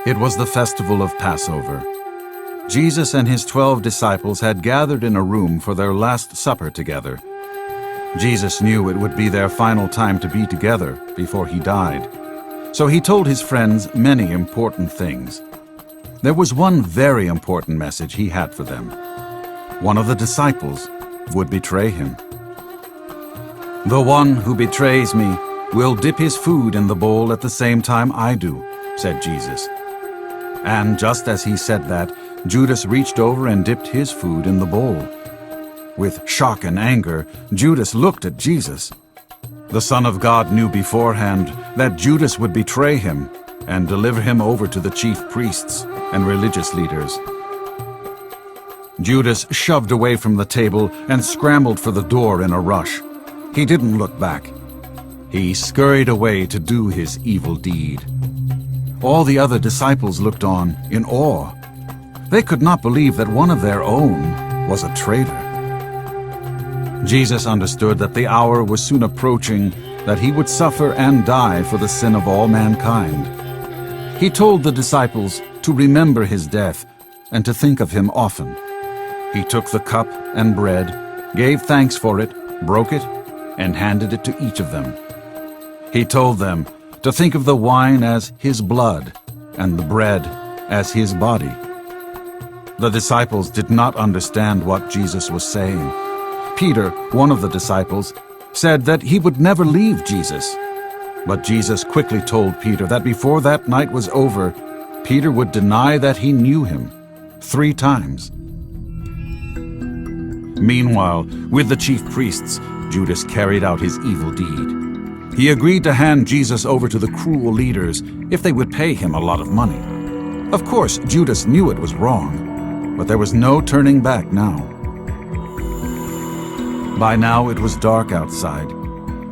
It was the festival of Passover. Jesus and his 12 disciples had gathered in a room for their last supper together. Jesus knew it would be their final time to be together before he died. So he told his friends many important things. There was one very important message he had for them. One of the disciples would betray him. "The one who betrays me will dip his food in the bowl at the same time I do," said Jesus. And just as he said that, Judas reached over and dipped his food in the bowl. With shock and anger, Judas looked at Jesus. The Son of God knew beforehand that Judas would betray him and deliver him over to the chief priests and religious leaders. Judas shoved away from the table and scrambled for the door in a rush. He didn't look back. He scurried away to do his evil deed. All the other disciples looked on in awe. They could not believe that one of their own was a traitor. Jesus understood that the hour was soon approaching, that he would suffer and die for the sin of all mankind. He told the disciples to remember his death and to think of him often. He took the cup and bread, gave thanks for it, broke it, and handed it to each of them. He told them to think of the wine as his blood and the bread as his body. The disciples did not understand what Jesus was saying. Peter, one of the disciples, said that he would never leave Jesus. But Jesus quickly told Peter that before that night was over, Peter would deny that he knew him 3 times. Meanwhile, with the chief priests, Judas carried out his evil deed. He agreed to hand Jesus over to the cruel leaders if they would pay him a lot of money. Of course, Judas knew it was wrong, but there was no turning back now. By now it was dark outside.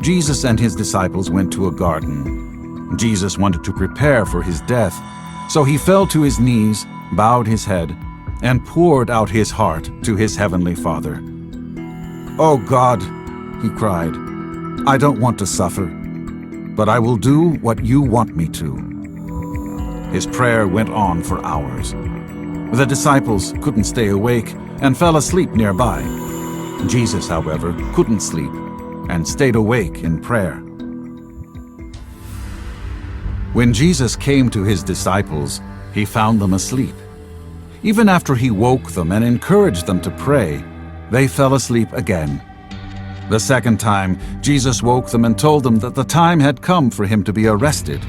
Jesus and his disciples went to a garden. Jesus wanted to prepare for his death, so he fell to his knees, bowed his head, and poured out his heart to his heavenly Father. "Oh God," he cried, "I don't want to suffer, but I will do what you want me to." His prayer went on for hours. The disciples couldn't stay awake and fell asleep nearby. Jesus, however, couldn't sleep and stayed awake in prayer. When Jesus came to his disciples, he found them asleep. Even after he woke them and encouraged them to pray, they fell asleep again. The second time, Jesus woke them and told them that the time had come for him to be arrested.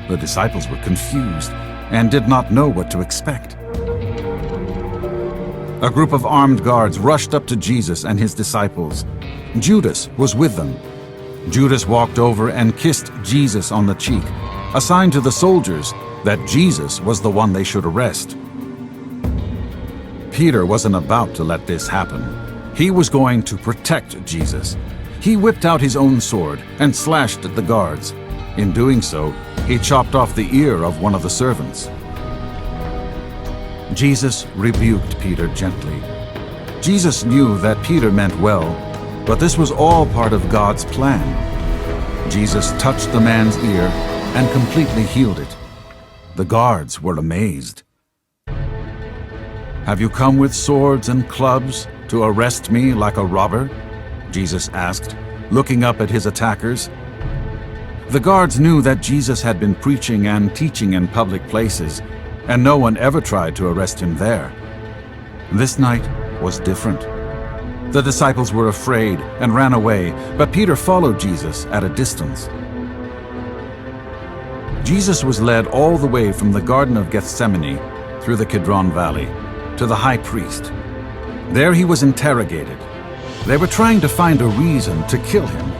The disciples were confused and did not know what to expect. A group of armed guards rushed up to Jesus and his disciples. Judas was with them. Judas walked over and kissed Jesus on the cheek, a sign to the soldiers that Jesus was the one they should arrest. Peter wasn't about to let this happen. He was going to protect Jesus. He whipped out his own sword and slashed at the guards. In doing so, he chopped off the ear of one of the servants. Jesus rebuked Peter gently. Jesus knew that Peter meant well, but this was all part of God's plan. Jesus touched the man's ear and completely healed it. The guards were amazed. "Have you come with swords and clubs to arrest me like a robber?" Jesus asked, looking up at his attackers. The guards knew that Jesus had been preaching and teaching in public places, and no one ever tried to arrest him there. This night was different. The disciples were afraid and ran away, but Peter followed Jesus at a distance. Jesus was led all the way from the Garden of Gethsemane through the Kidron Valley to the high priest. There he was interrogated. They were trying to find a reason to kill him.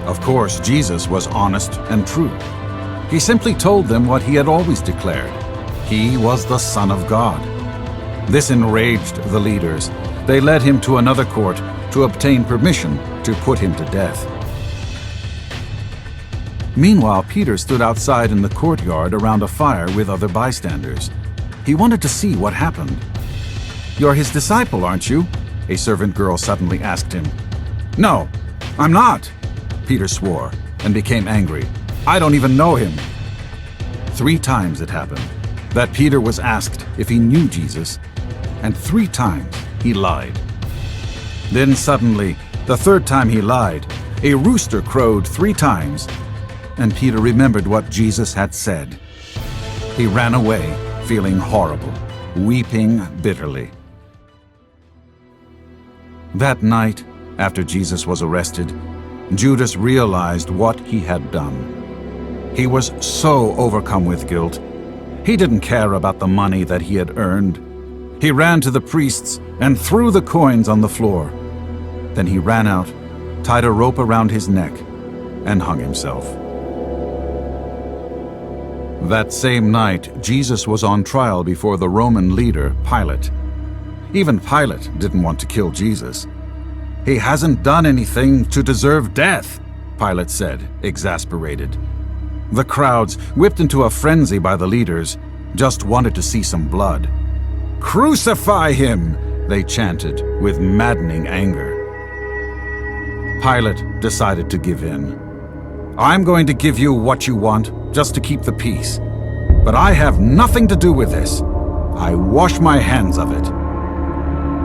Of course, Jesus was honest and true. He simply told them what he had always declared. He was the Son of God. This enraged the leaders. They led him to another court to obtain permission to put him to death. Meanwhile, Peter stood outside in the courtyard around a fire with other bystanders. He wanted to see what happened. "You're his disciple, aren't you?" a servant girl suddenly asked him. "No, I'm not," Peter swore and became angry. "I don't even know him." 3 times it happened that Peter was asked if he knew Jesus, and 3 times he lied. Then suddenly, the 3rd time he lied, a rooster crowed 3 times, and Peter remembered what Jesus had said. He ran away, feeling horrible, weeping bitterly. That night, after Jesus was arrested, Judas realized what he had done. He was so overcome with guilt. He didn't care about the money that he had earned. He ran to the priests and threw the coins on the floor. Then he ran out, tied a rope around his neck, and hung himself. That same night, Jesus was on trial before the Roman leader, Pilate. Even Pilate didn't want to kill Jesus. "He hasn't done anything to deserve death," Pilate said, exasperated. The crowds, whipped into a frenzy by the leaders, just wanted to see some blood. "Crucify him!" they chanted with maddening anger. Pilate decided to give in. "I'm going to give you what you want, just to keep the peace. But I have nothing to do with this. I wash my hands of it."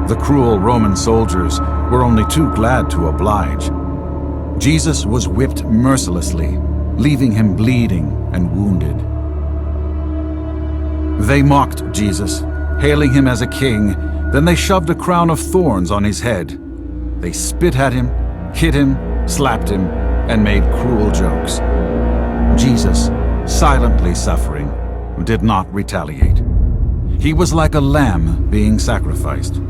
The cruel Roman soldiers were only too glad to oblige. Jesus was whipped mercilessly, leaving him bleeding and wounded. They mocked Jesus, hailing him as a king. Then they shoved a crown of thorns on his head. They spit at him, hit him, slapped him, and made cruel jokes. Jesus, silently suffering, did not retaliate. He was like a lamb being sacrificed.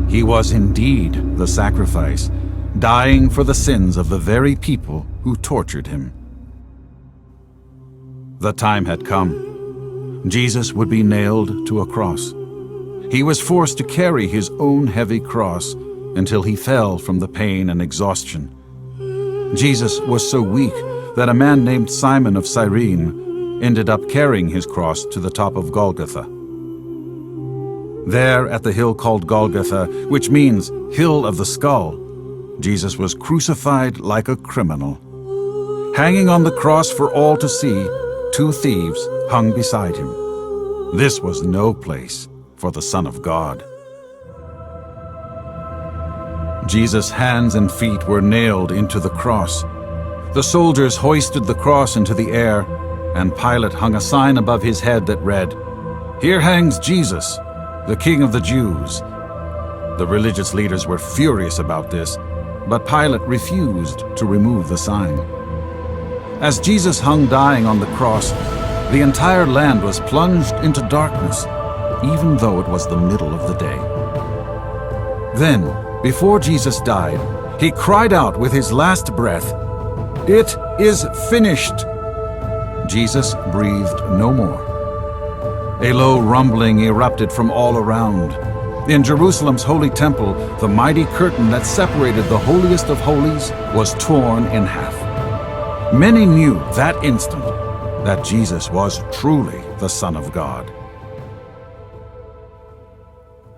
He was indeed the sacrifice, dying for the sins of the very people who tortured him. The time had come. Jesus would be nailed to a cross. He was forced to carry his own heavy cross until he fell from the pain and exhaustion. Jesus was so weak that a man named Simon of Cyrene ended up carrying his cross to the top of Golgotha. There, at the hill called Golgotha, which means Hill of the Skull, Jesus was crucified like a criminal. Hanging on the cross for all to see, 2 thieves hung beside him. This was no place for the Son of God. Jesus' hands and feet were nailed into the cross. The soldiers hoisted the cross into the air, and Pilate hung a sign above his head that read, "Here hangs Jesus, the King of the Jews." The religious leaders were furious about this, but Pilate refused to remove the sign. As Jesus hung dying on the cross, the entire land was plunged into darkness, even though it was the middle of the day. Then, before Jesus died, he cried out with his last breath, "It is finished!" Jesus breathed no more. A low rumbling erupted from all around. In Jerusalem's holy temple, the mighty curtain that separated the holiest of holies was torn in half. Many knew that instant that Jesus was truly the Son of God.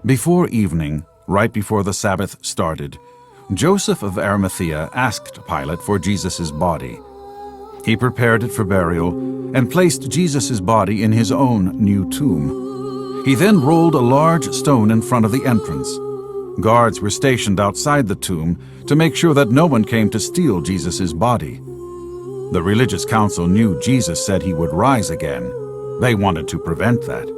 Before evening, right before the Sabbath started, Joseph of Arimathea asked Pilate for Jesus' body. He prepared it for burial and placed Jesus' body in his own new tomb. He then rolled a large stone in front of the entrance. Guards were stationed outside the tomb to make sure that no one came to steal Jesus' body. The religious council knew Jesus said he would rise again. They wanted to prevent that.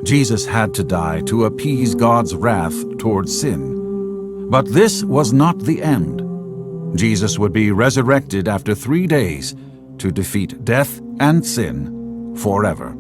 Jesus had to die to appease God's wrath towards sin. But this was not the end. Jesus would be resurrected after 3 days to defeat death and sin forever.